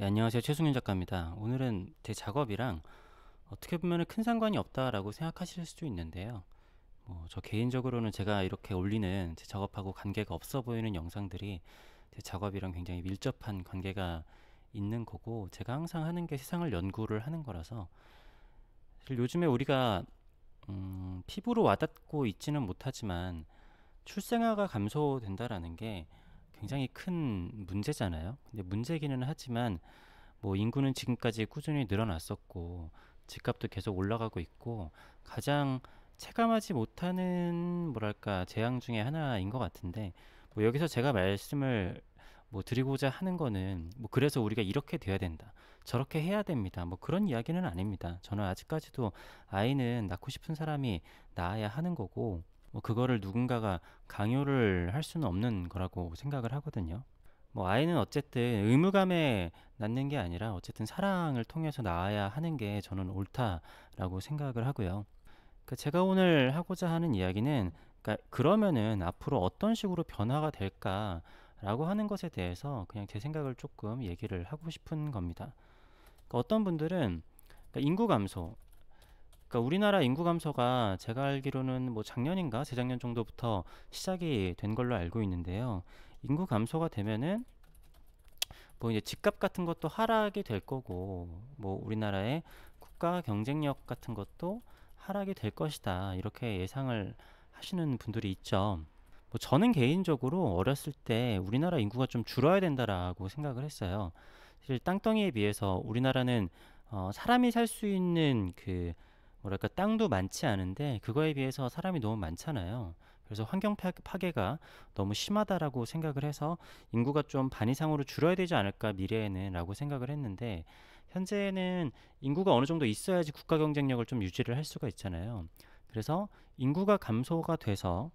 네, 안녕하세요. 최승윤 작가입니다. 오늘은 제 작업이랑 어떻게 보면 큰 상관이 없다라고 생각하실 수도 있는데요. 저 개인적으로는 제가 이렇게 올리는 제 작업하고 관계가 없어 보이는 영상들이 제 작업이랑 굉장히 밀접한 관계가 있는 거고, 제가 항상 하는 게 세상을 연구를 하는 거라서, 사실 요즘에 우리가 피부로 와닿고 있지는 못하지만 출생아가 감소된다라는 게 굉장히 큰 문제잖아요. 근데 문제기는 하지만 인구는 지금까지 꾸준히 늘어났었고 집값도 계속 올라가고 있고 가장 체감하지 못하는 뭐랄까 재앙 중에 하나인 것 같은데, 여기서 제가 말씀을 드리고자 하는 거는 그래서 우리가 이렇게 돼야 된다, 저렇게 해야 됩니다, 그런 이야기는 아닙니다. 저는 아직까지도 아이는 낳고 싶은 사람이 낳아야 하는 거고, 그거를 누군가가 강요를 할 수는 없는 거라고 생각을 하거든요. 아이는 어쨌든 의무감에 낳는 게 아니라 어쨌든 사랑을 통해서 낳아야 하는 게 저는 옳다라고 생각을 하고요. 제가 오늘 하고자 하는 이야기는, 그러면은 앞으로 어떤 식으로 변화가 될까라고 하는 것에 대해서 그냥 제 생각을 조금 얘기를 하고 싶은 겁니다. 어떤 분들은 인구 감소, 우리나라 인구 감소가 제가 알기로는 작년인가 재작년 정도부터 시작이 된 걸로 알고 있는데요. 인구 감소가 되면은 이제 집값 같은 것도 하락이 될 거고, 우리나라의 국가 경쟁력 같은 것도 하락이 될 것이다, 이렇게 예상을 하시는 분들이 있죠. 저는 개인적으로 어렸을 때 우리나라 인구가 좀 줄어야 된다라고 생각을 했어요. 사실 땅덩이에 비해서 우리나라는 사람이 살 수 있는 뭐랄까 땅도 많지 않은데 그거에 비해서 사람이 너무 많잖아요. 그래서 환경 파괴가 너무 심하다라고 생각을 해서 인구가 좀 반 이상으로 줄어야 되지 않을까 미래에는 라고 생각을 했는데, 현재는 인구가 어느 정도 있어야지 국가 경쟁력을 좀 유지를 할 수가 있잖아요. 그래서 인구가 감소가 돼서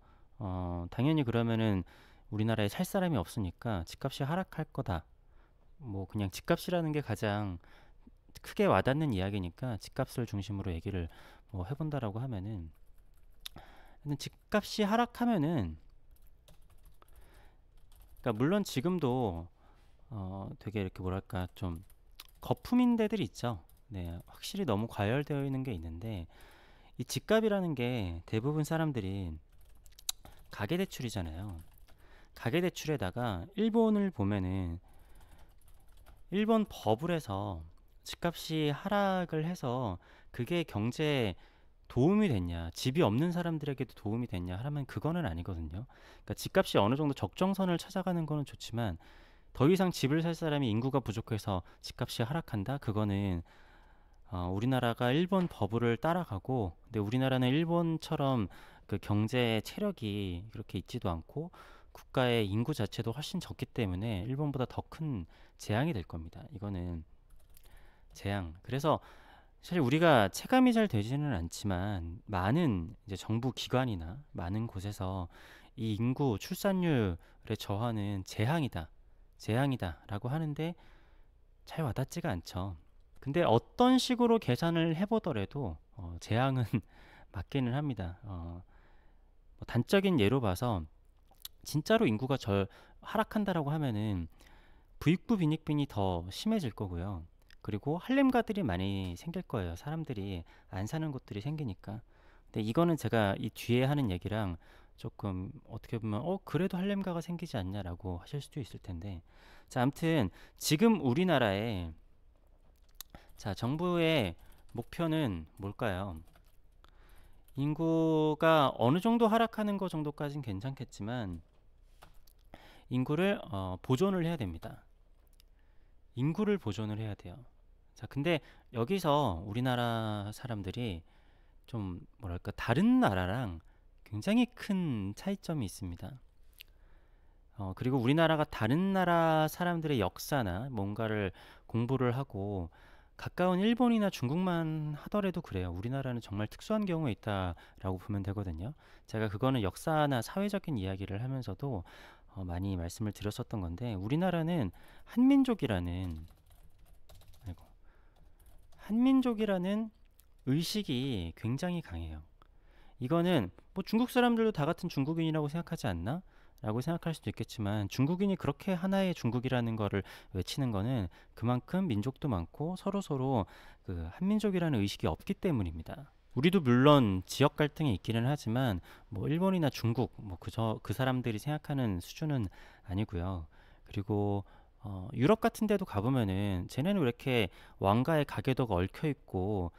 당연히 그러면은 우리나라에 살 사람이 없으니까 집값이 하락할 거다. 그냥 집값이라는 게 가장 크게 와닿는 이야기니까 집값을 중심으로 얘기를 해본다라고 하면은, 집값이 하락하면은, 물론 지금도 되게 이렇게 뭐랄까 좀 거품인 데들 있죠. 네, 확실히 너무 과열되어 있는 게 있는데, 이 집값이라는 게 대부분 사람들이 가계대출이잖아요. 가계대출에다가 일본을 보면은 일본 법을 해서 집값이 하락을 해서 그게 경제에 도움이 됐냐, 집이 없는 사람들에게도 도움이 됐냐 하면 그거는 아니거든요. 집값이 어느 정도 적정선을 찾아가는 거는 좋지만 더 이상 집을 살 사람이 인구가 부족해서 집값이 하락한다? 그거는 우리나라가 일본 버블을 따라가고, 근데 우리나라는 일본처럼 경제 체력이 그렇게 있지도 않고 국가의 인구 자체도 훨씬 적기 때문에 일본보다 더 큰 재앙이 될 겁니다. 이거는 재앙. 그래서 사실 우리가 체감이 잘 되지는 않지만 많은 이제 정부 기관이나 많은 곳에서 이 인구 출산율의 저하는 재앙이다, 재앙이다라고 하는데 잘 와닿지가 않죠. 근데 어떤 식으로 계산을 해보더라도 재앙은 맞기는 합니다. 단적인 예로 봐서 진짜로 인구가 하락한다라고 하면은 부익부 빈익빈이 더 심해질 거고요. 그리고 할렘가들이 많이 생길 거예요. 사람들이 안 사는 곳들이 생기니까. 근데 이거는 제가 이 뒤에 하는 얘기랑 조금 어떻게 보면 그래도 할렘가가 생기지 않냐라고 하실 수도 있을 텐데, 자, 아무튼 지금 우리나라에, 자, 정부의 목표는 뭘까요? 인구가 어느 정도 하락하는 거 정도까지는 괜찮겠지만 인구를 보존을 해야 됩니다. 인구를 보존을 해야 돼요. 자, 근데 여기서 우리나라 사람들이 좀 뭐랄까 다른 나라랑 굉장히 큰 차이점이 있습니다. 그리고 우리나라가 다른 나라 사람들의 역사나 뭔가를 공부를 하고 가까운 일본이나 중국만 하더라도 그래요. 우리나라는 정말 특수한 경우에 있다라고 보면 되거든요. 제가 그거는 역사나 사회적인 이야기를 하면서도 많이 말씀을 드렸었던 건데, 우리나라는 한민족이라는, 아이고, 한민족이라는 의식이 굉장히 강해요. 이거는 중국 사람들도 다 같은 중국인이라고 생각하지 않나? 라고 생각할 수도 있겠지만 중국인이 그렇게 하나의 중국이라는 거를 외치는 거는 그만큼 민족도 많고 서로서로 그 한민족이라는 의식이 없기 때문입니다. 우리도 물론 지역 갈등이 있기는 하지만 뭐 일본이나 중국 뭐 그저 그 사람들이 생각하는 수준은 아니고요. 그리고 유럽 같은 데도 가보면은 쟤네는 왜 이렇게 왕가의 가계도가 얽혀 있고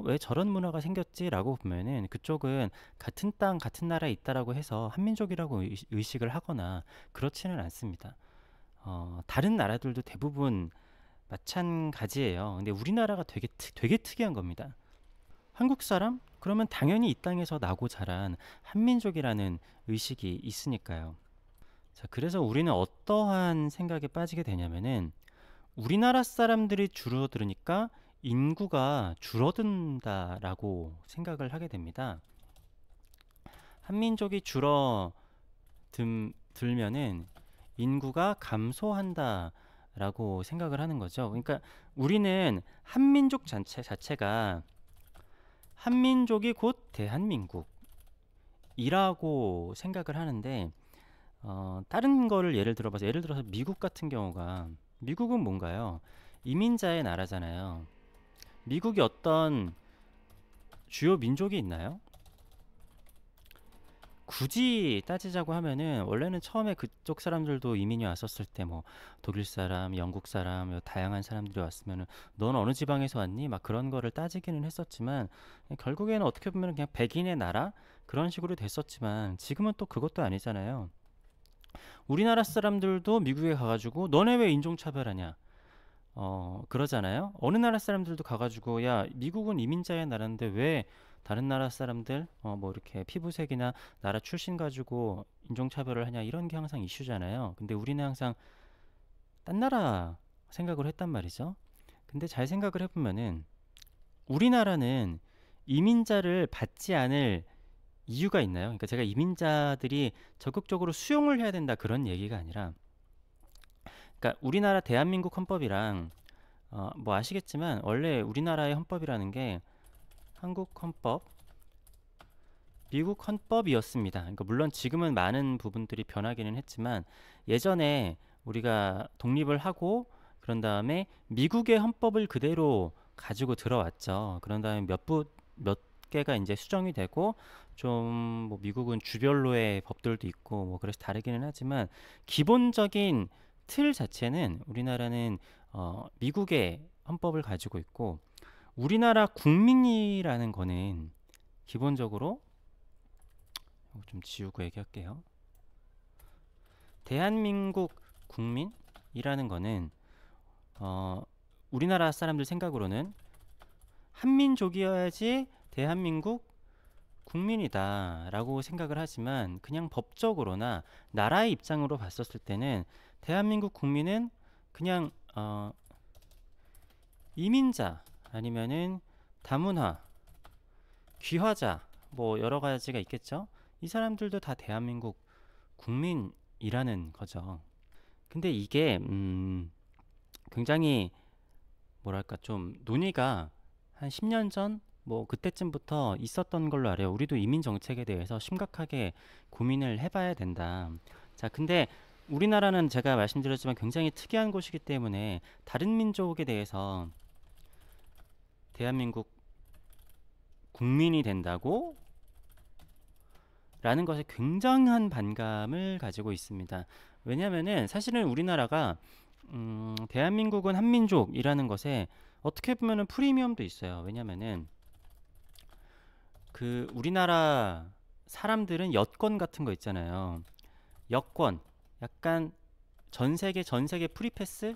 왜 저런 문화가 생겼지라고 보면은 그쪽은 같은 땅 같은 나라에 있다라고 해서 한민족이라고 의식을 하거나 그렇지는 않습니다. 다른 나라들도 대부분 마찬가지예요. 근데 우리나라가 되게 특이한 겁니다. 한국 사람? 그러면 당연히 이 땅에서 나고 자란 한민족이라는 의식이 있으니까요. 자, 그래서 우리는 어떠한 생각에 빠지게 되냐면은 우리나라 사람들이 줄어들으니까 인구가 줄어든다라고 생각을 하게 됩니다. 한민족이 줄어들면은 인구가 감소한다라고 생각을 하는 거죠. 그러니까 우리는 한민족 자체가 한민족이 곧 대한민국이라고 생각을 하는데 다른 거를 예를 들어서 미국 같은 경우가 미국은 뭔가요? 이민자의 나라잖아요. 미국이 어떤 주요 민족이 있나요? 굳이 따지자고 하면은 원래는 처음에 그쪽 사람들도 이민이 왔었을 때 뭐 독일 사람, 영국 사람, 뭐 다양한 사람들이 왔으면은 넌 어느 지방에서 왔니? 막 그런 거를 따지기는 했었지만 결국에는 어떻게 보면 그냥 백인의 나라 그런 식으로 됐었지만 지금은 또 그것도 아니잖아요. 우리나라 사람들도 미국에 가가지고 너네 왜 인종차별하냐? 그러잖아요. 어느 나라 사람들도 가가지고 야 미국은 이민자의 나라인데 왜 다른 나라 사람들 뭐 이렇게 피부색이나 나라 출신 가지고 인종차별을 하냐 이런 게 항상 이슈잖아요. 근데 우리는 항상 딴 나라 생각을 했단 말이죠. 근데 잘 생각을 해보면은 우리나라는 이민자를 받지 않을 이유가 있나요? 그러니까 제가 이민자들이 적극적으로 수용을 해야 된다 그런 얘기가 아니라 그러니까 우리나라 대한민국 헌법이랑 뭐 아시겠지만 원래 우리나라의 헌법이라는 게 한국 헌법, 미국 헌법이었습니다. 그러니까 물론 지금은 많은 부분들이 변하기는 했지만 예전에 우리가 독립을 하고 그런 다음에 미국의 헌법을 그대로 가지고 들어왔죠. 그런 다음에 몇 개가 이제 수정이 되고 좀 뭐 미국은 주별로의 법들도 있고 뭐 그래서 다르기는 하지만 기본적인 틀 자체는 우리나라는 미국의 헌법을 가지고 있고 우리나라 국민이라는 거는 기본적으로 이거 좀 지우고 얘기할게요. 대한민국 국민이라는 거는 우리나라 사람들 생각으로는 한민족이어야지 대한민국 국민이다라고 생각을 하지만 그냥 법적으로나 나라의 입장으로 봤었을 때는 대한민국 국민은 그냥 이민자 아니면은 다문화, 귀화자 뭐 여러 가지가 있겠죠. 이 사람들도 다 대한민국 국민이라는 거죠. 근데 이게 굉장히 뭐랄까 좀 논의가 한 10년 전 뭐 그때쯤부터 있었던 걸로 알아요. 우리도 이민 정책에 대해서 심각하게 고민을 해봐야 된다. 자, 근데 우리나라는 제가 말씀드렸지만 굉장히 특이한 곳이기 때문에 다른 민족에 대해서 대한민국 국민이 된다고 라는 것에 굉장한 반감을 가지고 있습니다. 왜냐면은 사실은 우리나라가 대한민국은 한민족이라는 것에 어떻게 보면은 프리미엄도 있어요. 왜냐면은 그 우리나라 사람들은 여권 같은 거 있잖아요. 여권 약간 전 세계 프리패스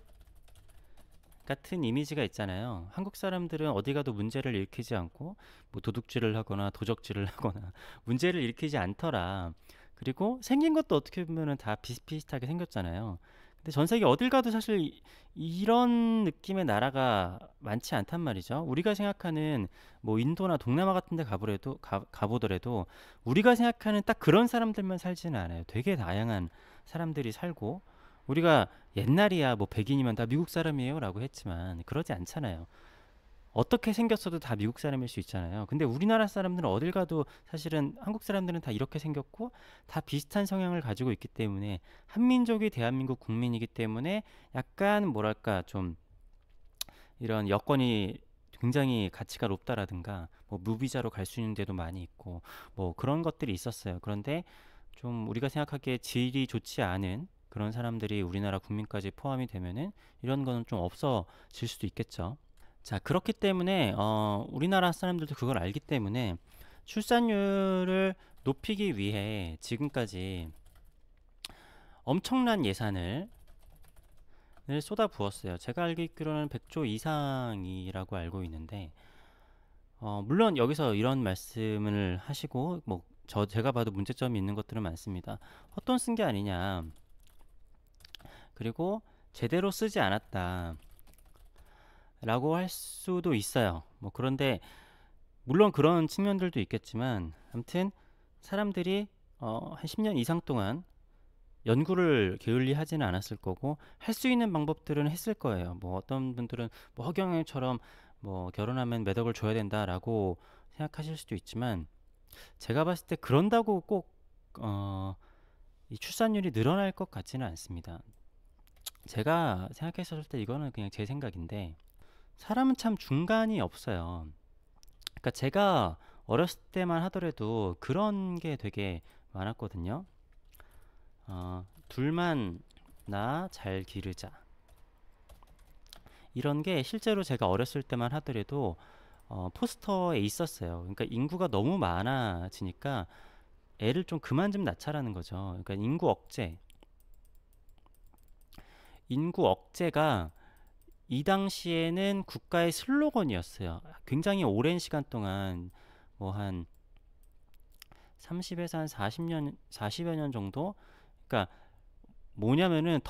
같은 이미지가 있잖아요. 한국 사람들은 어디 가도 문제를 일으키지 않고 뭐 도둑질을 하거나 도적질을 하거나 문제를 일으키지 않더라. 그리고 생긴 것도 어떻게 보면은 다 비슷비슷하게 생겼잖아요. 근데 전 세계 어딜 가도 사실 이런 느낌의 나라가 많지 않단 말이죠. 우리가 생각하는 뭐 인도나 동남아 같은 데 가보더라도 우리가 생각하는 딱 그런 사람들만 살지는 않아요. 되게 다양한 사람들이 살고 우리가 옛날이야 뭐 백인이면 다 미국 사람이에요 라고 했지만 그러지 않잖아요. 어떻게 생겼어도 다 미국 사람일 수 있잖아요. 근데 우리나라 사람들은 어딜 가도 사실은 한국 사람들은 다 이렇게 생겼고 다 비슷한 성향을 가지고 있기 때문에 한민족이 대한민국 국민이기 때문에 약간 뭐랄까 좀 이런 여건이 굉장히 가치가 높다라든가 뭐 무비자로 갈 수 있는 데도 많이 있고 뭐 그런 것들이 있었어요. 그런데 좀 우리가 생각하기에 질이 좋지 않은 그런 사람들이 우리나라 국민까지 포함이 되면은 이런 거는 좀 없어질 수도 있겠죠. 자, 그렇기 때문에 우리나라 사람들도 그걸 알기 때문에 출산율을 높이기 위해 지금까지 엄청난 예산을 쏟아 부었어요. 제가 알기로는 100조 이상이라고 알고 있는데 물론 여기서 이런 말씀을 하시고 뭐 제가 봐도 문제점이 있는 것들은 많습니다. 헛돈 쓴 게 아니냐. 그리고 제대로 쓰지 않았다. 라고 할 수도 있어요. 뭐 그런데 물론 그런 측면들도 있겠지만 아무튼 사람들이 한 10년 이상 동안 연구를 게을리 하지는 않았을 거고 할 수 있는 방법들은 했을 거예요. 뭐 어떤 분들은 뭐 허경영처럼 뭐 결혼하면 몇 억을 줘야 된다라고 생각하실 수도 있지만 제가 봤을 때 그런다고 꼭 이 출산율이 늘어날 것 같지는 않습니다. 제가 생각했을 때 이거는 그냥 제 생각인데 사람은 참 중간이 없어요. 그러니까 제가 어렸을 때만 하더라도 그런 게 되게 많았거든요. 둘만 나 잘 기르자. 이런 게 실제로 제가 어렸을 때만 하더라도 포스터에 있었어요. 그러니까 인구가 너무 많아지니까 애를 좀 그만 좀 낳자라는 거죠. 그러니까 인구 억제가 이 당시에는 국가의 슬로건이었어요. 굉장히 오랜 시간 동안 뭐 한 30에서 한 40년, 40여 년 정도? 그러니까 뭐냐면은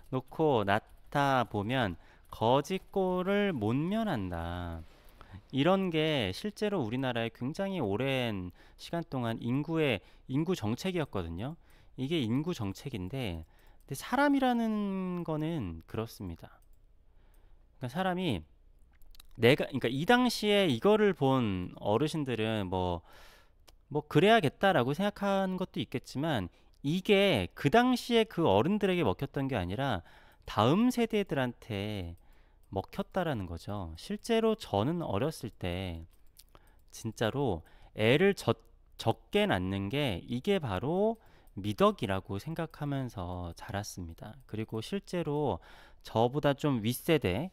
놓고 낳다 보면 거짓골을 못 면한다. 이런 게 실제로 우리나라에 굉장히 오랜 시간 동안 인구 정책이었거든요. 이게 인구 정책인데 근데 사람이라는 거는 그렇습니다. 그러니까 사람이 그러니까 이 당시에 이거를 본 어르신들은 뭐 그래야겠다라고 생각한 것도 있겠지만 이게 그 당시에 그 어른들에게 먹혔던 게 아니라 다음 세대들한테 먹혔다라는 거죠. 실제로 저는 어렸을 때 진짜로 애를 적게 낳는 게 이게 바로 미덕이라고 생각하면서 자랐습니다. 그리고 실제로 저보다 좀 윗세대,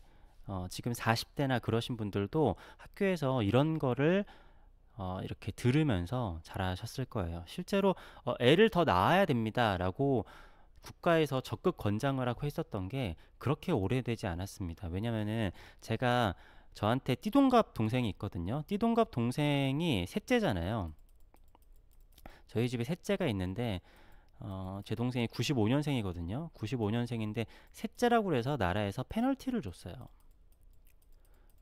지금 40대나 그러신 분들도 학교에서 이런 거를 이렇게 들으면서 자라셨을 거예요. 실제로 애를 더 낳아야 됩니다라고 국가에서 적극 권장을 하고 했었던 게 그렇게 오래되지 않았습니다. 왜냐면은 제가 저한테 띠동갑 동생이 있거든요. 띠동갑 동생이 셋째잖아요. 저희 집에 셋째가 있는데 제 동생이 95년생이거든요. 95년생인데 셋째라고 해서 나라에서 페널티를 줬어요.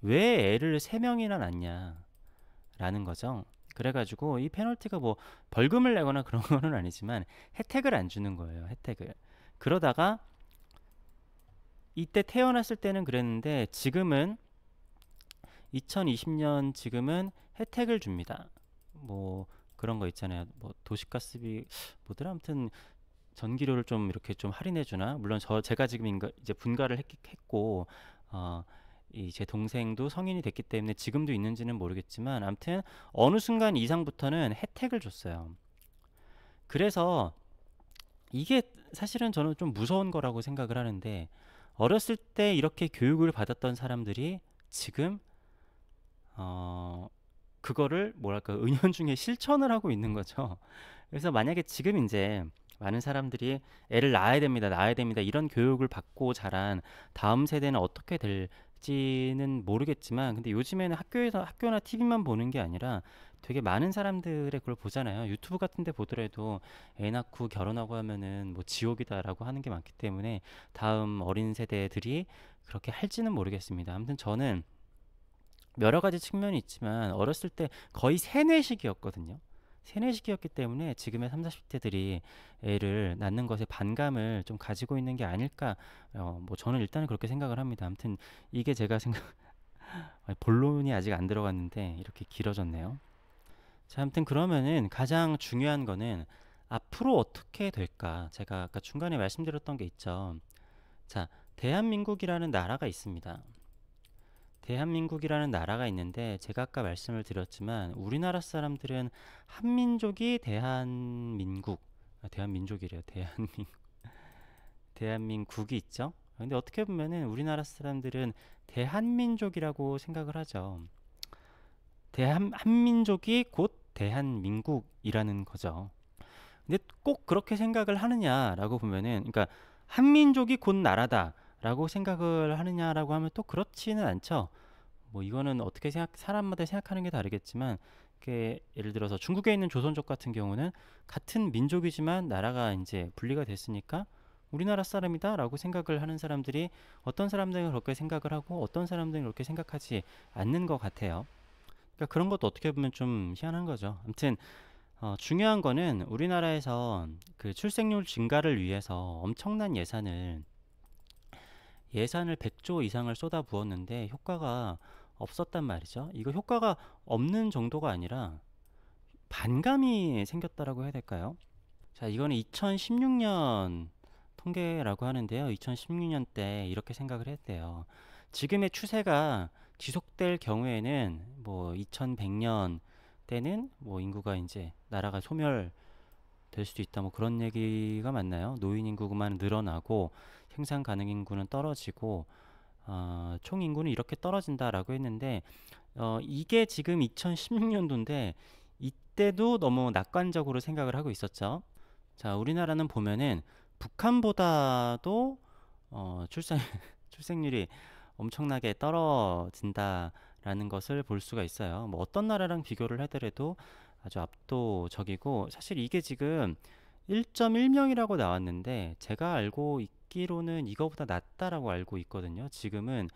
왜 애를 3명이나 낳냐라는 거죠. 그래가지고 이 페널티가 뭐 벌금을 내거나 그런 거는 아니지만 혜택을 안 주는 거예요. 혜택을. 그러다가 이때 태어났을 때는 그랬는데 지금은 2020년 지금은 혜택을 줍니다. 뭐 그런 거 있잖아요. 뭐 도시가스비 뭐더라 아무튼 전기료를 좀 이렇게 좀 할인해 주나? 물론 제가 지금 이제 분가를 했고 이 제 동생도 성인이 됐기 때문에 지금도 있는지는 모르겠지만 아무튼 어느 순간 이상부터는 혜택을 줬어요. 그래서 이게 사실은 저는 좀 무서운 거라고 생각을 하는데 어렸을 때 이렇게 교육을 받았던 사람들이 지금 그거를 뭐랄까 은연중에 실천을 하고 있는 거죠. 그래서 만약에 지금 이제 많은 사람들이 애를 낳아야 됩니다 이런 교육을 받고 자란 다음 세대는 어떻게 될지는 모르겠지만 근데 요즘에는 학교나 TV만 보는 게 아니라 되게 많은 사람들의 그걸 보잖아요. 유튜브 같은 데 보더라도 애 낳고 결혼하고 하면은 뭐 지옥이다라고 하는 게 많기 때문에 다음 어린 세대들이 그렇게 할지는 모르겠습니다. 아무튼 저는 여러 가지 측면이 있지만 어렸을 때 거의 세뇌식이었거든요. 세뇌시키였기 때문에 지금의 30, 40대들이 애를 낳는 것에 반감을 좀 가지고 있는 게 아닐까. 뭐 저는 일단은 그렇게 생각을 합니다. 아무튼 이게 제가 생각 본론이 아직 안 들어갔는데 이렇게 길어졌네요. 자, 아무튼 그러면은 가장 중요한 거는 앞으로 어떻게 될까? 제가 아까 중간에 말씀드렸던 게 있죠. 자, 대한민국이라는 나라가 있습니다. 대한민국이라는 나라가 있는데 제가 아까 말씀을 드렸지만 우리나라 사람들은 한민족이 대한민족이래요. 대한민국이 있죠. 근데 어떻게 보면은 우리나라 사람들은 대한민족이라고 생각을 하죠. 한민족이 곧 대한민국이라는 거죠. 근데 꼭 그렇게 생각을 하느냐라고 보면은, 그러니까 한민족이 곧 나라다라고 생각을 하느냐라고 하면 또 그렇지는 않죠. 뭐 이거는 어떻게 사람마다 생각하는 게 다르겠지만, 예를 들어서 중국에 있는 조선족 같은 경우는 같은 민족이지만 나라가 이제 분리가 됐으니까 우리나라 사람이다라고 생각을 하는 사람들이, 어떤 사람들은 그렇게 생각을 하고 어떤 사람들은 그렇게 생각하지 않는 것 같아요. 그러니까 그런 것도 어떻게 보면 좀 희한한 거죠. 아무튼 중요한 거는 우리나라에서 그 출생률 증가를 위해서 엄청난 예산을 100조 이상을 쏟아 부었는데 효과가 없었단 말이죠. 이거 효과가 없는 정도가 아니라 반감이 생겼다라고 해야 될까요? 자, 이거는 2016년 통계라고 하는데요. 2016년 때 이렇게 생각을 했대요. 지금의 추세가 지속될 경우에는 뭐 2100년 때는 뭐 인구가 이제 나라가 소멸될 수도 있다, 뭐 그런 얘기가 맞나요? 노인 인구만 늘어나고 생산 가능 인구는 떨어지고 총 인구는 이렇게 떨어진다라고 했는데 이게 지금 2016년도인데 이때도 너무 낙관적으로 생각을 하고 있었죠. 자, 우리나라는 보면은 북한보다도 출생률이 엄청나게 떨어진다라는 것을 볼 수가 있어요. 뭐 어떤 나라랑 비교를 하더라도 아주 압도적이고, 사실 이게 지금 1.1명이라고 나왔는데 제가 알고 있기로는 이거보다 낮다라고 알고 있거든요. 지금은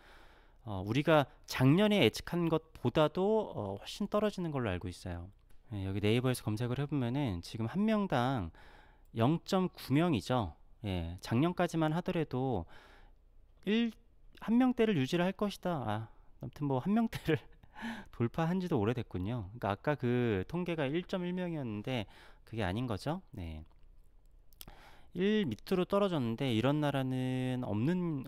우리가 작년에 예측한 것보다도 훨씬 떨어지는 걸로 알고 있어요. 네, 여기 네이버에서 검색을 해보면은 지금 한 명당 0.9명이죠. 예, 작년까지만 하더라도 한 명대를 유지를 할 것이다. 아무튼 뭐 한 명대를 돌파한 지도 오래됐군요. 그러니까 아까 그 통계가 1.1명이었는데 그게 아닌 거죠. 네. 1 밑으로 떨어졌는데 이런 나라는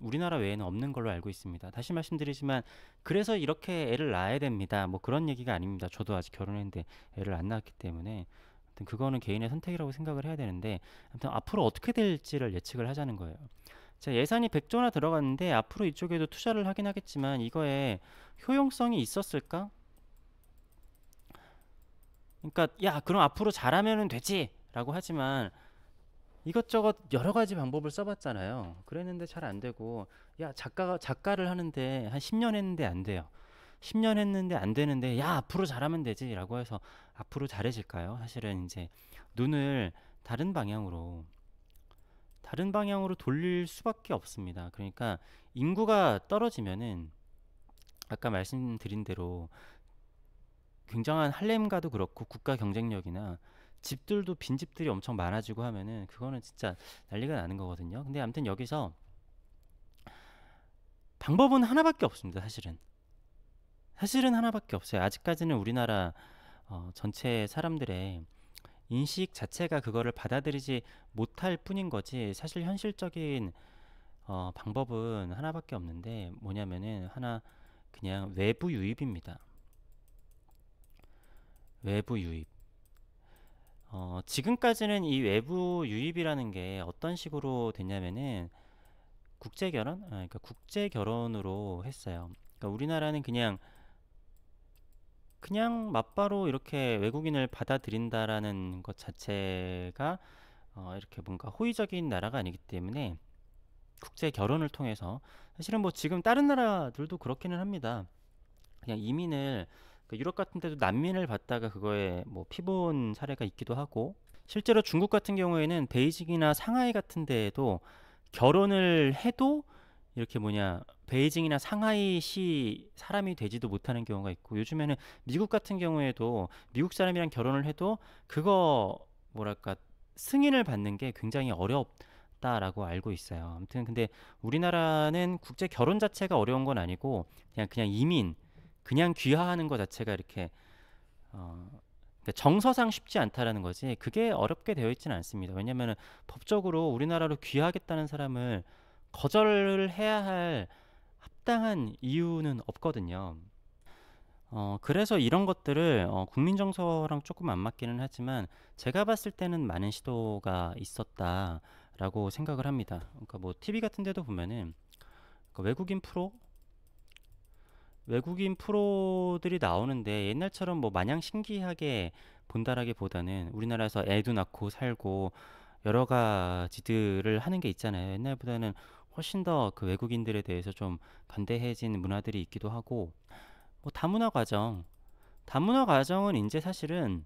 우리나라 외에는 없는 걸로 알고 있습니다. 다시 말씀드리지만 그래서 이렇게 애를 낳아야 됩니다, 뭐 그런 얘기가 아닙니다. 저도 아직 결혼했는데 애를 안 낳았기 때문에 아무튼 그거는 개인의 선택이라고 생각을 해야 되는데, 아무튼 앞으로 어떻게 될지를 예측을 하자는 거예요. 자, 예산이 100조나 들어갔는데 앞으로 이쪽에도 투자를 하긴 하겠지만 이거에 효용성이 있었을까? 그러니까 야, 그럼 앞으로 잘하면 되지 라고 하지만 이것저것 여러 가지 방법을 써봤잖아요. 그랬는데 잘 안 되고, 야, 작가를 하는데 한 10년 했는데 안 돼요. 10년 했는데 안 되는데, 야, 앞으로 잘하면 되지 라고 해서 앞으로 잘해질까요? 사실은 이제 눈을 다른 방향으로 돌릴 수밖에 없습니다. 그러니까 인구가 떨어지면은 아까 말씀드린 대로 굉장한 할렘가도 그렇고 국가 경쟁력이나 집들도, 빈집들이 엄청 많아지고 하면은 그거는 진짜 난리가 나는 거거든요. 근데 아무튼 여기서 방법은 하나밖에 없습니다. 사실은 하나밖에 없어요. 아직까지는 우리나라 전체 사람들의 인식 자체가 그거를 받아들이지 못할 뿐인 거지, 사실 현실적인 방법은 하나밖에 없는데 뭐냐면은 그냥 외부 유입입니다. 외부 유입. 지금까지는 이 외부 유입이라는 게 어떤 식으로 됐냐면은 국제 결혼? 그러니까 국제 결혼으로 했어요. 그러니까 우리나라는 그냥 맞바로 이렇게 외국인을 받아들인다라는 것 자체가 이렇게 뭔가 호의적인 나라가 아니기 때문에 국제 결혼을 통해서, 사실은 뭐 지금 다른 나라들도 그렇기는 합니다. 그냥 이민을, 유럽 같은 데도 난민을 받다가 그거에 뭐 피본 사례가 있기도 하고, 실제로 중국 같은 경우에는 베이징이나 상하이 같은 데에도 결혼을 해도 이렇게 뭐냐 베이징이나 상하이시 사람이 되지도 못하는 경우가 있고, 요즘에는 미국 같은 경우에도 미국 사람이랑 결혼을 해도 그거 뭐랄까 승인을 받는 게 굉장히 어렵다라고 알고 있어요. 아무튼 근데 우리나라는 국제 결혼 자체가 어려운 건 아니고 그냥 이민 그냥 귀화하는 것 자체가 이렇게 어, 그러니까 정서상 쉽지 않다라는 거지 그게 어렵게 되어 있지는 않습니다. 왜냐하면 법적으로 우리나라로 귀화하겠다는 사람을 거절을 해야 할 합당한 이유는 없거든요. 그래서 이런 것들을 국민 정서랑 조금 안 맞기는 하지만 제가 봤을 때는 많은 시도가 있었다라고 생각을 합니다. 그러니까 뭐 TV 같은 데도 보면은 그 외국인 프로들이 나오는데 옛날처럼 뭐 마냥 신기하게 본다라기보다는 우리나라에서 애도 낳고 살고 여러 가지들을 하는 게 있잖아요. 옛날보다는 훨씬 더 그 외국인들에 대해서 좀 관대해진 문화들이 있기도 하고, 뭐 다문화 과정은 이제 사실은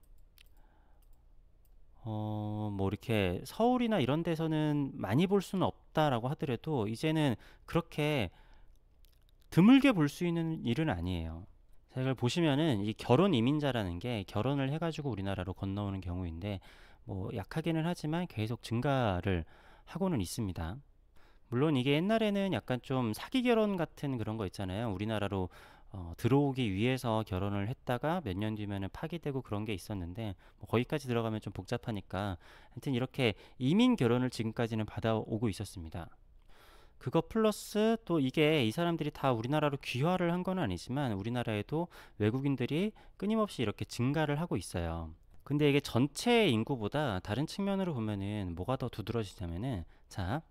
뭐 이렇게 서울이나 이런 데서는 많이 볼 수는 없다라고 하더라도 이제는 그렇게 드물게 볼 수 있는 일은 아니에요. 자, 이걸 보시면은 이 결혼 이민자라는 게 결혼을 해가지고 우리나라로 건너오는 경우인데 뭐 약하기는 하지만 계속 증가를 하고는 있습니다. 물론 이게 옛날에는 약간 좀 사기 결혼 같은 그런 거 있잖아요. 우리나라로 들어오기 위해서 결혼을 했다가 몇 년 뒤면은 파기되고 그런 게 있었는데 뭐 거기까지 들어가면 좀 복잡하니까 하여튼 이렇게 이민 결혼을 지금까지는 받아오고 있었습니다. 그거 플러스 또 이게 이 사람들이 다 우리나라로 귀화를 한 건 아니지만 우리나라에도 외국인들이 끊임없이 이렇게 증가를 하고 있어요. 근데 이게 전체 인구보다 다른 측면으로 보면은 뭐가 더 두드러지냐면은 자,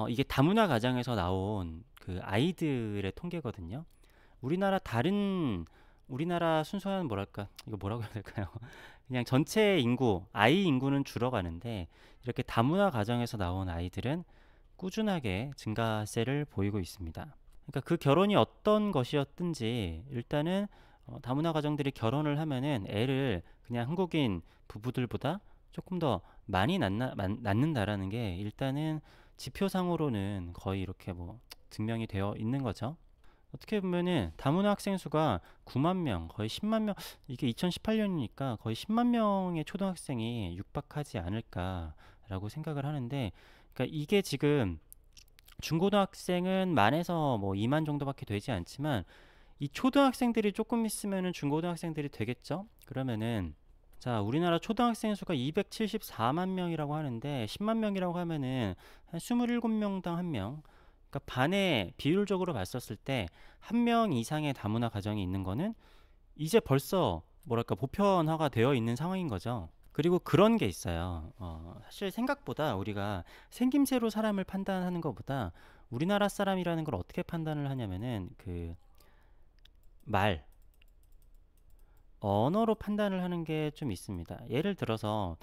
이게 다문화 가정에서 나온 그 아이들의 통계거든요. 우리나라 다른 우리나라 순수한 뭐랄까 이거 뭐라고 해야 될까요? 그냥 전체 인구 아이 인구는 줄어가는데 이렇게 다문화 가정에서 나온 아이들은 꾸준하게 증가세를 보이고 있습니다. 그러니까 그 결혼이 어떤 것이었든지 일단은 다문화 가정들이 결혼을 하면은 애를 그냥 한국인 부부들보다 조금 더 많이 낳는다라는 게 일단은 지표상으로는 거의 이렇게 뭐 증명이 되어 있는 거죠. 어떻게 보면은 다문화 학생 수가 9만 명, 거의 10만 명, 이게 2018년이니까 거의 10만 명의 초등학생이 육박하지 않을까라고 생각을 하는데, 그러니까 이게 지금 중고등학생은 만에서 뭐 2만 정도밖에 되지 않지만 이 초등학생들이 조금 있으면은 중고등학생들이 되겠죠? 그러면은 자, 우리나라 초등학생 수가 274만 명이라고 하는데 10만 명이라고 하면은 한 27명당 한 명. 그러니까 반의 비율적으로 봤었을 때 한 명 이상의 다문화 가정이 있는 거는 이제 벌써 뭐랄까 보편화가 되어 있는 상황인 거죠. 그리고 그런 게 있어요. 사실 생각보다 우리가 생김새로 사람을 판단하는 것보다 우리나라 사람이라는 걸 어떻게 판단을 하냐면은 그 말, 언어로 판단을 하는 게 좀 있습니다. 예를 들어서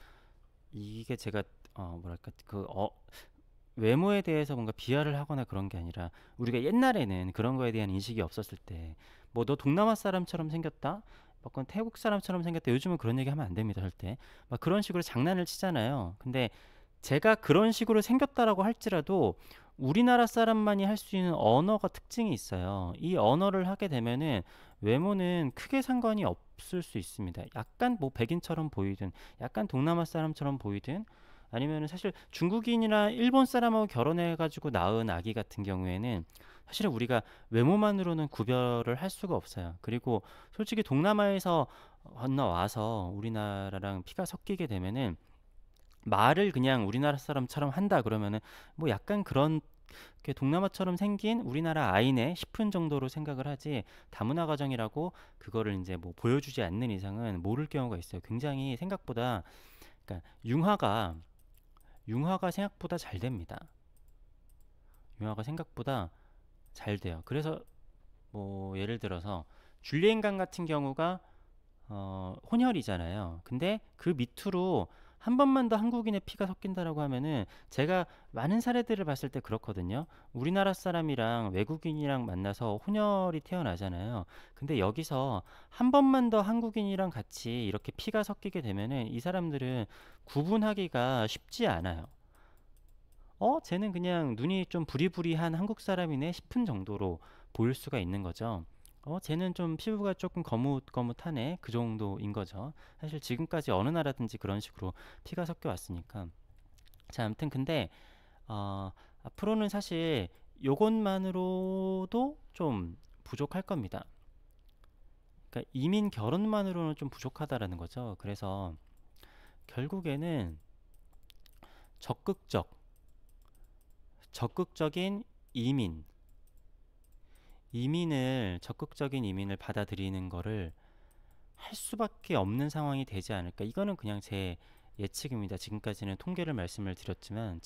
이게 제가 뭐랄까 외모에 대해서 뭔가 비하를 하거나 그런 게 아니라 우리가 옛날에는 그런 거에 대한 인식이 없었을 때 뭐 너 동남아 사람처럼 생겼다? 뭐 그건 태국 사람처럼 생겼다. 요즘은 그런 얘기 하면 안 됩니다, 절대. 막 그런 식으로 장난을 치잖아요. 근데 제가 그런 식으로 생겼다라고 할지라도 우리나라 사람만이 할 수 있는 언어가 특징이 있어요. 이 언어를 하게 되면은 외모는 크게 상관이 없을 수 있습니다. 약간 뭐 백인처럼 보이든 약간 동남아 사람처럼 보이든 아니면은 사실 중국인이나 일본 사람하고 결혼해 가지고 낳은 아기 같은 경우에는 사실은 우리가 외모만으로는 구별을 할 수가 없어요. 그리고 솔직히 동남아에서 건너와서 우리나라랑 피가 섞이게 되면은 말을 그냥 우리나라 사람처럼 한다 그러면은 뭐 약간 그런 게 동남아처럼 생긴 우리나라 아이네 싶은 정도로 생각을 하지 다문화 가정이라고 그거를 이제 뭐 보여주지 않는 이상은 모를 경우가 있어요. 굉장히 생각보다 그러니까 융화가 생각보다 잘 됩니다. 융화가 생각보다 잘 돼요. 그래서 뭐 예를 들어서 줄리엔강 같은 경우가 혼혈이잖아요. 근데 그 밑으로 한 번만 더 한국인의 피가 섞인다라고 하면은 제가 많은 사례들을 봤을 때 그렇거든요. 우리나라 사람이랑 외국인이랑 만나서 혼혈이 태어나잖아요. 근데 여기서 한 번만 더 한국인이랑 같이 이렇게 피가 섞이게 되면은 이 사람들은 구분하기가 쉽지 않아요. 쟤는 그냥 눈이 좀 부리부리한 한국 사람이네 싶은 정도로 보일 수가 있는 거죠. 쟤는 좀 피부가 조금 거뭇거뭇하네. 그 정도인 거죠. 사실 지금까지 어느 나라든지 그런 식으로 피가 섞여 왔으니까. 자, 아무튼 근데 앞으로는 사실 요것만으로도 좀 부족할 겁니다. 그러니까 이민 결혼만으로는 좀 부족하다라는 거죠. 그래서 결국에는 적극적, 적극적인 이민, 적극적인 이민을 받아들이는 거를 할 수밖에 없는 상황이 되지 않을까. 이거는 그냥 제 예측입니다. 지금까지는 통계를 말씀을 드렸지만,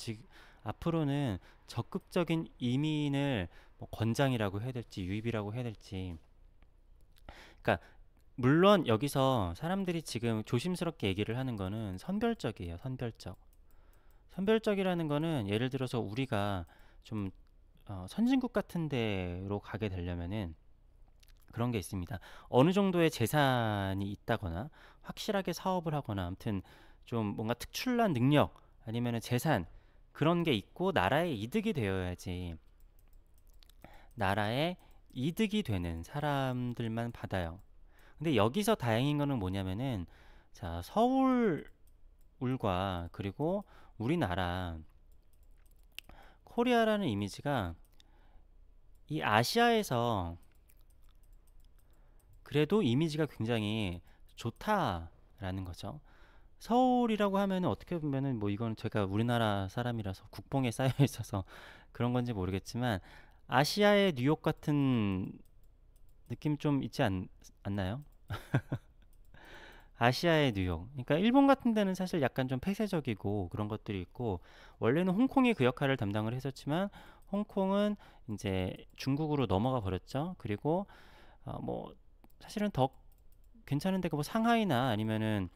앞으로는 적극적인 이민을 뭐 권장이라고 해야 될지, 유입이라고 해야 될지. 그러니까 물론 여기서 사람들이 지금 조심스럽게 얘기를 하는 거는 선별적이에요. 선별적. 선별적이라는 거는 예를 들어서 우리가 좀 선진국 같은 데로 가게 되려면은 그런 게 있습니다. 어느 정도의 재산이 있다거나 확실하게 사업을 하거나 아무튼 좀 뭔가 특출난 능력 아니면은 재산 그런 게 있고 나라에 이득이 되어야지 나라에 이득이 되는 사람들만 받아요. 근데 여기서 다행인 거는 뭐냐면은 자, 서울과 그리고 우리나라 코리아라는 이미지가 이 아시아에서 그래도 이미지가 굉장히 좋다라는 거죠. 서울이라고 하면은 어떻게 보면은 뭐 이건 제가 우리나라 사람이라서 국뽕에 쌓여 있어서 그런 건지 모르겠지만 아시아의 뉴욕 같은 느낌 좀 있지 않나요? 아시아의 뉴욕. 그러니까 일본 같은 데는 사실 약간 좀 폐쇄적이고 그런 것들이 있고 원래는 홍콩이 그 역할을 담당을 했었지만 홍콩은 이제 중국으로 넘어가 버렸죠. 그리고 뭐 사실은 더 괜찮은 데가 뭐 상하이나 아니면은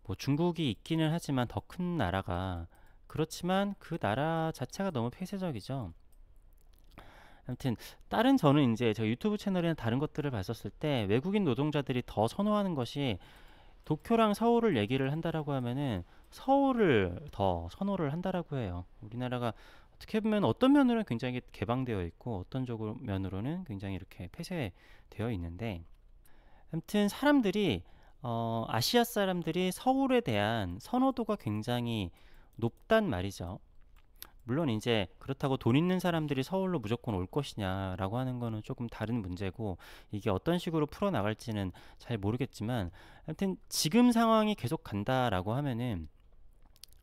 뭐 중국이 있기는 하지만 더 큰 나라가 그렇지만 그 나라 자체가 너무 폐쇄적이죠. 아무튼 다른 저는 이제 저 유튜브 채널이나 다른 것들을 봤었을 때 외국인 노동자들이 더 선호하는 것이 도쿄랑 서울을 얘기를 한다라고 하면은 서울을 더 선호를 한다라고 해요. 우리나라가 어떻게 보면 어떤 면으로는 굉장히 개방되어 있고 어떤 쪽으로 면으로는 굉장히 이렇게 폐쇄되어 있는데 아무튼 사람들이 아시아 사람들이 서울에 대한 선호도가 굉장히 높단 말이죠. 물론 이제 그렇다고 돈 있는 사람들이 서울로 무조건 올 것이냐라고 하는 거는 조금 다른 문제고 이게 어떤 식으로 풀어나갈지는 잘 모르겠지만 하여튼 지금 상황이 계속 간다라고 하면은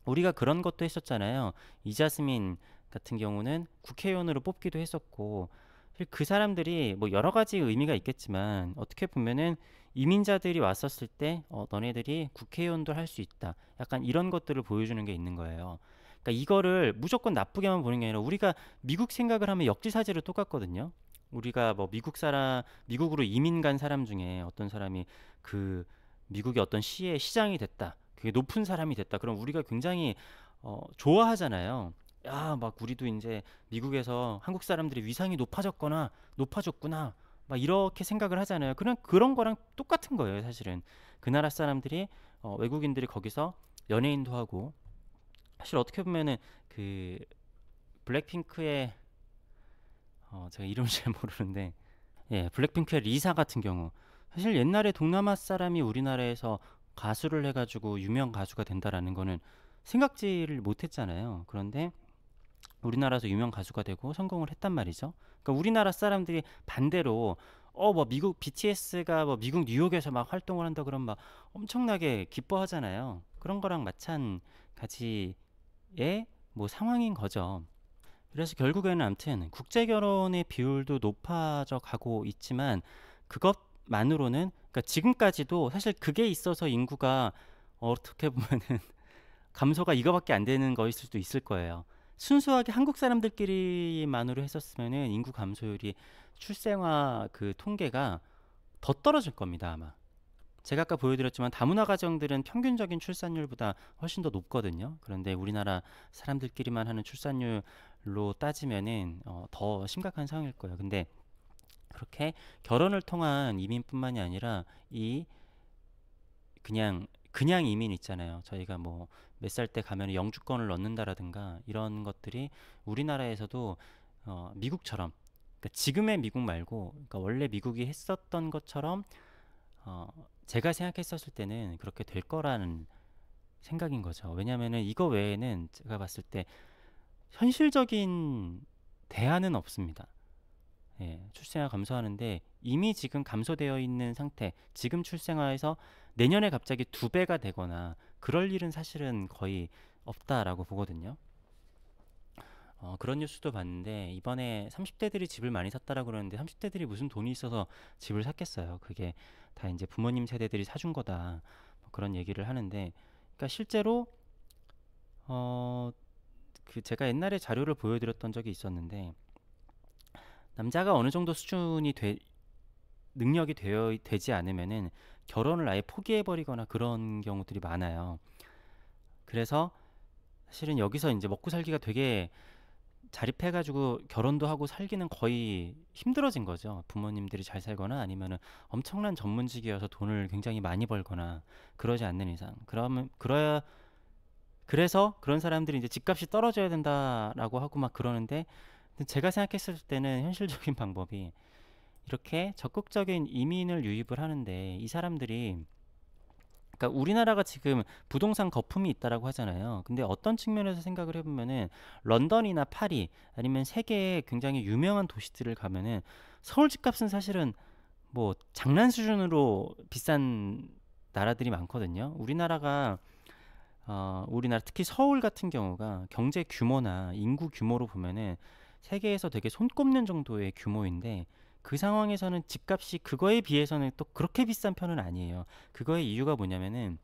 우리가 그런 것도 했었잖아요. 이자스민 같은 경우는 국회의원으로 뽑기도 했었고 그 사람들이 뭐 여러 가지 의미가 있겠지만 어떻게 보면은 이민자들이 왔었을 때 너네들이 국회의원도 할 수 있다. 약간 이런 것들을 보여주는 게 있는 거예요. 그러니까 이거를 무조건 나쁘게만 보는 게 아니라 우리가 미국 생각을 하면 역지사지로 똑같거든요. 우리가 뭐 미국으로 이민 간 사람 중에 어떤 사람이 그 미국의 어떤 시의 시장이 됐다. 그게 높은 사람이 됐다. 그럼 우리가 굉장히 좋아하잖아요. 야, 막 우리도 이제 미국에서 한국 사람들이 위상이 높아졌구나. 막 이렇게 생각을 하잖아요. 그런 거랑 똑같은 거예요, 사실은. 그 나라 사람들이 외국인들이 거기서 연예인도 하고 사실 어떻게 보면은 그 블랙핑크의 제가 이름을 잘 모르는데 예, 블랙핑크의 리사 같은 경우 사실 옛날에 동남아 사람이 우리나라에서 가수를 해가지고 유명 가수가 된다라는 거는 생각지를 못했잖아요. 그런데 우리나라에서 유명 가수가 되고 성공을 했단 말이죠. 그러니까 우리나라 사람들이 반대로 뭐 미국 BTS가 뭐 미국 뉴욕에서 막 활동을 한다 그러면 막 엄청나게 기뻐하잖아요. 그런 거랑 마찬가지의 뭐 상황인 거죠. 그래서 결국에는 아무튼 국제 결혼의 비율도 높아져 가고 있지만 그것만으로는 그러니까 지금까지도 사실 그게 있어서 인구가 어떻게 보면은 감소가 이거밖에 안 되는 거일 수도 있을 거예요. 순수하게 한국 사람들끼리만으로 했었으면은 인구 감소율이 출생아 그 통계가 더 떨어질 겁니다, 아마. 제가 아까 보여드렸지만 다문화 가정들은 평균적인 출산율보다 훨씬 더 높거든요. 그런데 우리나라 사람들끼리만 하는 출산율로 따지면은 더 심각한 상황일 거예요. 근데 그렇게 결혼을 통한 이민뿐만이 아니라 이 그냥 그냥 이민 있잖아요. 저희가 뭐 몇 살 때 가면 영주권을 얻는다라든가 이런 것들이 우리나라에서도 미국처럼, 그러니까 지금의 미국 말고, 그러니까 원래 미국이 했었던 것처럼 어, 제가 생각했었을 때는 그렇게 될 거라는 생각인 거죠. 왜냐하면은 이거 외에는 제가 봤을 때 현실적인 대안은 없습니다. 예, 출생아 감소하는데 이미 지금 감소되어 있는 상태, 지금 출생아에서 내년에 갑자기 두 배가 되거나 그럴 일은 사실은 거의 없다라고 보거든요. 그런 뉴스도 봤는데 이번에 30대들이 집을 많이 샀다라고 그러는데 30대들이 무슨 돈이 있어서 집을 샀겠어요. 그게 다 이제 부모님 세대들이 사준 거다. 뭐 그런 얘기를 하는데, 그러니까 실제로 어, 그 제가 옛날에 자료를 보여드렸던 적이 있었는데, 남자가 어느 정도 수준이 능력이 되지 않으면은 결혼을 아예 포기해버리거나 그런 경우들이 많아요. 그래서 사실은 여기서 이제 먹고 살기가 되게 자립해가지고 결혼도 하고 살기는 거의 힘들어진 거죠. 부모님들이 잘 살거나 아니면은 엄청난 전문직이어서 돈을 굉장히 많이 벌거나 그러지 않는 이상. 그래서 그런 사람들이 이제 집값이 떨어져야 된다라고 하고 막 그러는데, 근데 제가 생각했을 때는 현실적인 방법이 이렇게 적극적인 이민을 유입을 하는데, 이 사람들이, 그러니까 우리나라가 지금 부동산 거품이 있다라고 하잖아요. 근데 어떤 측면에서 생각을 해보면은 런던이나 파리 아니면 세계의 굉장히 유명한 도시들을 가면은 서울 집값은 사실은 뭐 장난 수준으로 비싼 나라들이 많거든요. 우리나라 특히 서울 같은 경우가 경제 규모나 인구 규모로 보면은 세계에서 되게 손꼽는 정도의 규모인데, 그 상황에서는 집값이 그거에 비해서는 또 그렇게 비싼 편은 아니에요. 그거의 이유가 뭐냐면은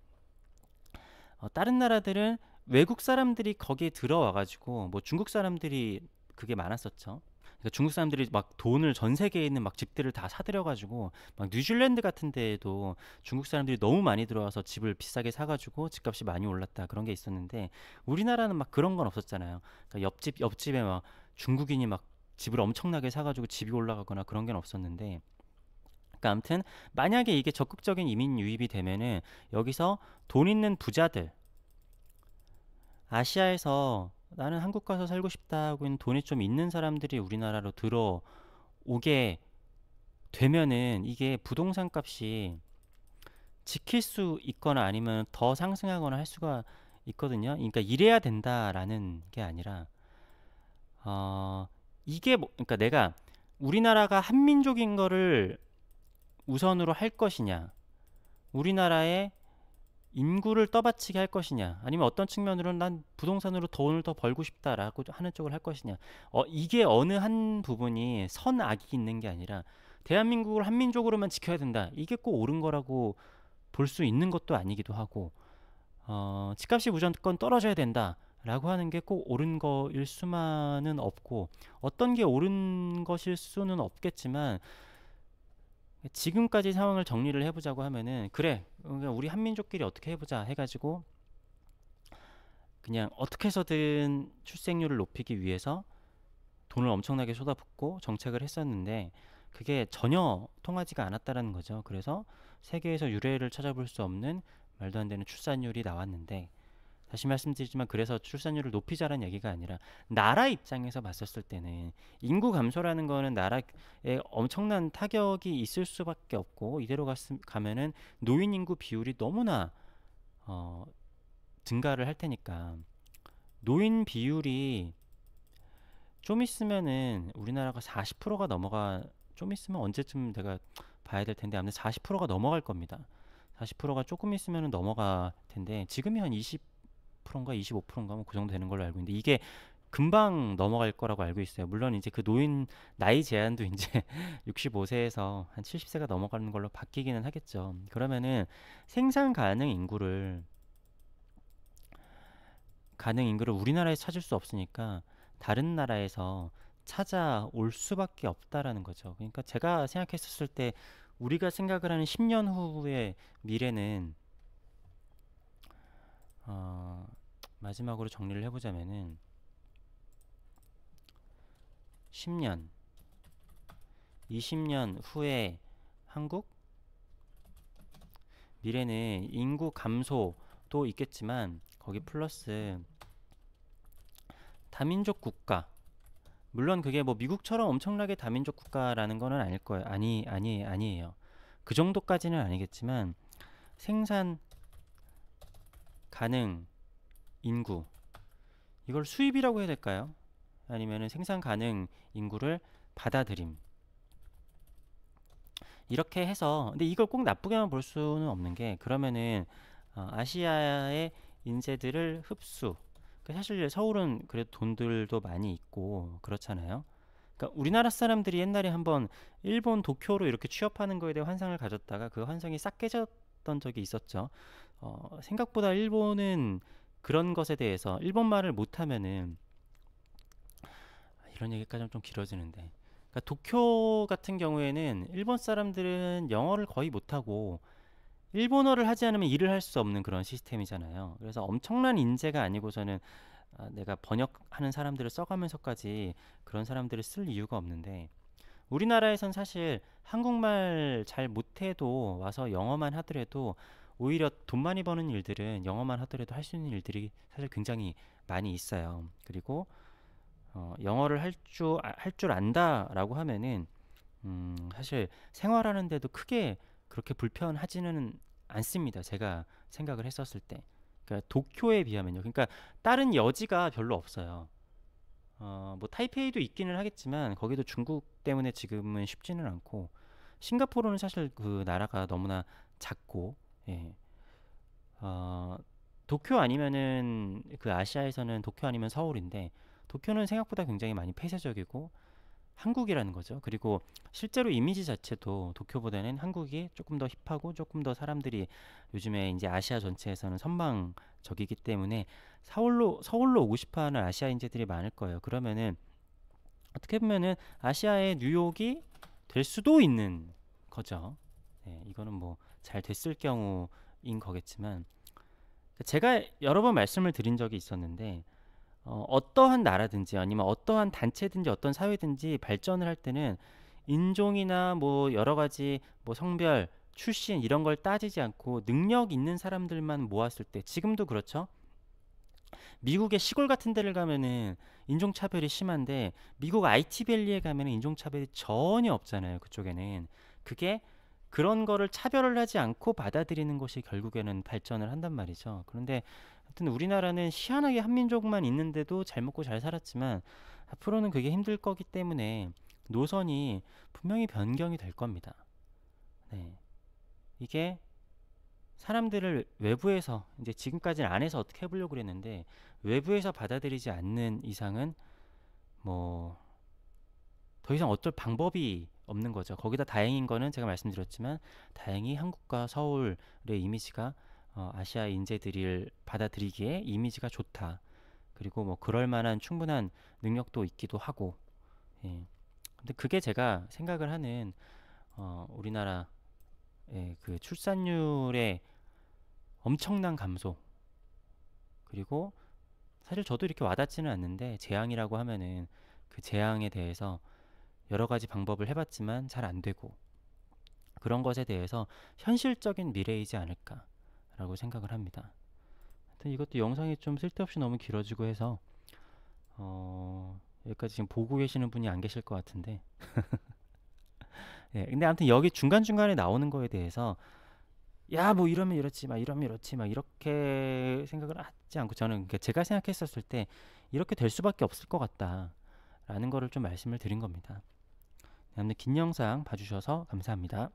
다른 나라들은 외국 사람들이 거기에 들어와가지고, 뭐 중국 사람들이 그게 많았었죠. 그러니까 중국 사람들이 막 돈을 전 세계에 있는 막 집들을 다 사들여가지고, 막 뉴질랜드 같은 데에도 중국 사람들이 너무 많이 들어와서 집을 비싸게 사가지고 집값이 많이 올랐다, 그런 게 있었는데, 우리나라는 막 그런 건 없었잖아요. 그러니까 옆집에 막 중국인이 막 집을 엄청나게 사가지고 집이 올라가거나 그런 게 없었는데, 그러니까 아무튼 만약에 이게 적극적인 이민 유입이 되면은 여기서 돈 있는 부자들, 아시아에서 나는 한국 가서 살고 싶다 하고 있는 돈이 좀 있는 사람들이 우리나라로 들어오게 되면은 이게 부동산 값이 지킬 수 있거나 아니면 더 상승하거나 할 수가 있거든요. 그러니까 이래야 된다라는 게 아니라, 어, 그러니까 내가 우리나라가 한민족인 거를 우선으로 할 것이냐, 우리나라의 인구를 떠받치게 할 것이냐, 아니면 어떤 측면으로는 난 부동산으로 돈을 더 벌고 싶다라고 하는 쪽을 할 것이냐. 이게 어느 한 부분이 선악이 있는 게 아니라 대한민국을 한민족으로만 지켜야 된다, 이게 꼭 옳은 거라고 볼 수 있는 것도 아니기도 하고, 집값이 무조건 떨어져야 된다라고 하는 게 꼭 옳은 거일 수만은 없고, 어떤 게 옳은 것일 수는 없겠지만, 지금까지 상황을 정리를 해보자고 하면은, 그래, 그러니까 우리 한민족끼리 어떻게 해보자 해가지고 그냥 어떻게 해서든 출생률을 높이기 위해서 돈을 엄청나게 쏟아붓고 정책을 했었는데, 그게 전혀 통하지가 않았다라는 거죠. 그래서 세계에서 유례를 찾아볼 수 없는 말도 안 되는 출산율이 나왔는데, 다시 말씀드리지만 그래서 출산율을 높이자라는 얘기가 아니라, 나라 입장에서 봤었을 때는 인구 감소라는 거는 나라에 엄청난 타격이 있을 수밖에 없고, 이대로 가면은 노인 인구 비율이 너무나 어, 증가를 할 테니까, 노인 비율이 좀 있으면은 우리나라가 40%가 넘어가, 좀 있으면 언제쯤 내가 봐야 될 텐데 아무튼 40%가 넘어갈 겁니다. 40%가 조금 있으면 넘어갈 텐데, 지금이 한 20%인가 25%인가 뭐 그 정도 되는 걸로 알고 있는데, 이게 금방 넘어갈 거라고 알고 있어요. 물론 이제 그 노인 나이 제한도 이제 65세에서 한 70세가 넘어가는 걸로 바뀌기는 하겠죠. 그러면은 생산 가능 인구를 우리나라에서 찾을 수 없으니까 다른 나라에서 찾아올 수밖에 없다라는 거죠. 그러니까 제가 생각했었을 때 우리가 생각을 하는 10년 후의 미래는, 어, 마지막으로 정리를 해보자면은 10년, 20년 후에 한국, 미래는 인구 감소도 있겠지만 거기 플러스 다민족 국가, 물론 그게 뭐 미국처럼 엄청나게 다민족 국가라는 거는 아닐 거예요. 아니에요. 그 정도까지는 아니겠지만 생산 가능 인구, 이걸 수입이라고 해야 될까요? 아니면은 생산 가능 인구를 받아들임, 이렇게 해서. 근데 이걸 꼭 나쁘게만 볼 수는 없는 게, 그러면은 아시아의 인재들을 흡수, 사실 서울은 그래도 돈들도 많이 있고 그렇잖아요. 그러니까 우리나라 사람들이 옛날에 한번 일본 도쿄로 이렇게 취업하는 거에 대해 환상을 가졌다가 그 환상이 싹 깨졌던 적이 있었죠. 생각보다 일본은 그런 것에 대해서, 일본 말을 못하면은, 이런 얘기까지는 좀 길어지는데, 그러니까 도쿄 같은 경우에는 일본 사람들은 영어를 거의 못하고 일본어를 하지 않으면 일을 할 수 없는 그런 시스템이잖아요. 그래서 엄청난 인재가 아니고서는 내가 번역하는 사람들을 써가면서까지 그런 사람들을 쓸 이유가 없는데, 우리나라에선 사실 한국말 잘 못해도 와서 영어만 하더라도 오히려 돈 많이 버는 일들은 영어만 하더라도 할 수 있는 일들이 사실 굉장히 많이 있어요. 그리고 영어를 할 줄 안다라고 하면은 사실 생활하는데도 크게 그렇게 불편하지는 않습니다. 제가 생각을 했었을 때. 그러니까 도쿄에 비하면요. 그러니까 다른 여지가 별로 없어요. 뭐 타이페이도 있기는 하겠지만 거기도 중국 때문에 지금은 쉽지는 않고, 싱가포르는 사실 그 나라가 너무나 작고, 예. 어, 도쿄 아니면은, 그 아시아에서는 도쿄 아니면 서울인데, 도쿄는 생각보다 굉장히 많이 폐쇄적이고 한국이라는 거죠. 그리고 실제로 이미지 자체도 도쿄보다는 한국이 조금 더 힙하고 조금 더 사람들이 요즘에 이제 아시아 전체에서는 선망적이기 때문에 서울로 오고 싶어하는 아시아인들이 많을 거예요. 그러면은 어떻게 보면은 아시아의 뉴욕이 될 수도 있는 거죠. 네, 이거는 뭐 잘 됐을 경우인 거겠지만, 제가 여러 번 말씀을 드린 적이 있었는데, 어떠한 나라든지 아니면 어떠한 단체든지 어떤 사회든지 발전을 할 때는 인종이나 뭐 여러 가지 뭐 성별, 출신 이런 걸 따지지 않고 능력 있는 사람들만 모았을 때, 지금도 그렇죠. 미국의 시골 같은 데를 가면은 인종차별이 심한데 미국 IT밸리에 가면은 인종차별이 전혀 없잖아요. 그쪽에는. 그게 그런 거를 차별을 하지 않고 받아들이는 것이 결국에는 발전을 한단 말이죠. 그런데 하여튼 우리나라는 희한하게 한민족만 있는데도 잘 먹고 잘 살았지만 앞으로는 그게 힘들 거기 때문에 노선이 분명히 변경이 될 겁니다. 네. 이게 사람들을 외부에서, 이제 지금까지는 안에서 어떻게 해보려고 그랬는데 외부에서 받아들이지 않는 이상은 뭐 더 이상 어쩔 방법이 없는 거죠. 거기다 다행인 거는 제가 말씀드렸지만 다행히 한국과 서울의 이미지가 아시아 인재들을 받아들이기에 이미지가 좋다. 그리고 뭐 그럴 만한 충분한 능력도 있기도 하고. 예. 근데 그게 제가 생각을 하는 우리나라의 그 출산율의 엄청난 감소, 그리고 사실 저도 이렇게 와닿지는 않는데 재앙이라고 하면은 그 재앙에 대해서 여러 가지 방법을 해봤지만 잘 안 되고, 그런 것에 대해서 현실적인 미래이지 않을까라고 생각을 합니다. 하여튼 이것도 영상이 좀 쓸데없이 너무 길어지고 해서 여기까지 지금 보고 계시는 분이 안 계실 것 같은데 예, 근데 아무튼 여기 중간중간에 나오는 거에 대해서 야 뭐 이러면 이렇지 막 이러면 이렇지 막 이렇게 생각을 하지 않고, 저는 그러니까 제가 생각했었을 때 이렇게 될 수밖에 없을 것 같다라는 거를 좀 말씀을 드린 겁니다. 아무튼 긴 영상 봐주셔서 감사합니다.